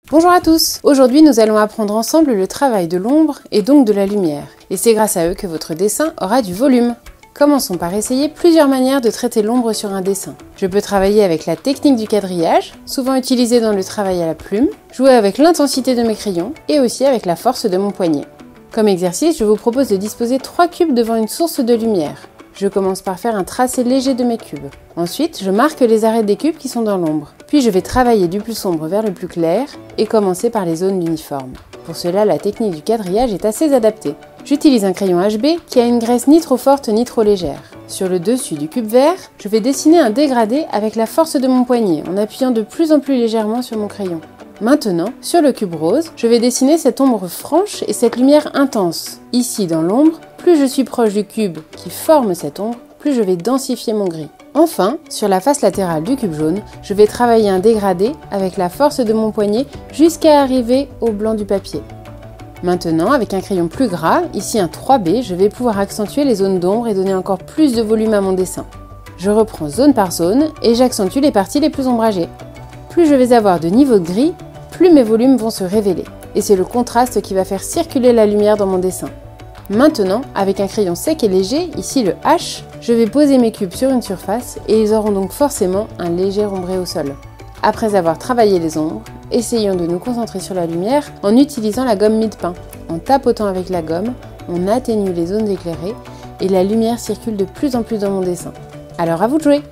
Bonjour à tous! Aujourd'hui nous allons apprendre ensemble le travail de l'ombre et donc de la lumière. Et c'est grâce à eux que votre dessin aura du volume. Commençons par essayer plusieurs manières de traiter l'ombre sur un dessin. Je peux travailler avec la technique du quadrillage, souvent utilisée dans le travail à la plume, jouer avec l'intensité de mes crayons et aussi avec la force de mon poignet. Comme exercice, je vous propose de disposer 3 cubes devant une source de lumière. Je commence par faire un tracé léger de mes cubes. Ensuite, je marque les arêtes des cubes qui sont dans l'ombre. Puis je vais travailler du plus sombre vers le plus clair et commencer par les zones uniformes. Pour cela, la technique du quadrillage est assez adaptée. J'utilise un crayon HB qui a une graisse ni trop forte ni trop légère. Sur le dessus du cube vert, je vais dessiner un dégradé avec la force de mon poignet en appuyant de plus en plus légèrement sur mon crayon. Maintenant, sur le cube rose, je vais dessiner cette ombre franche et cette lumière intense. Ici, dans l'ombre, plus je suis proche du cube qui forme cette ombre, plus je vais densifier mon gris. Enfin, sur la face latérale du cube jaune, je vais travailler un dégradé avec la force de mon poignet jusqu'à arriver au blanc du papier. Maintenant, avec un crayon plus gras, ici un 3B, je vais pouvoir accentuer les zones d'ombre et donner encore plus de volume à mon dessin. Je reprends zone par zone et j'accentue les parties les plus ombragées. Plus je vais avoir de niveau de gris, plus mes volumes vont se révéler. Et c'est le contraste qui va faire circuler la lumière dans mon dessin. Maintenant, avec un crayon sec et léger, ici le H, je vais poser mes cubes sur une surface et ils auront donc forcément un léger ombré au sol. Après avoir travaillé les ombres, essayons de nous concentrer sur la lumière en utilisant la gomme mie-de-pain. En tapotant avec la gomme, on atténue les zones éclairées et la lumière circule de plus en plus dans mon dessin. Alors à vous de jouer!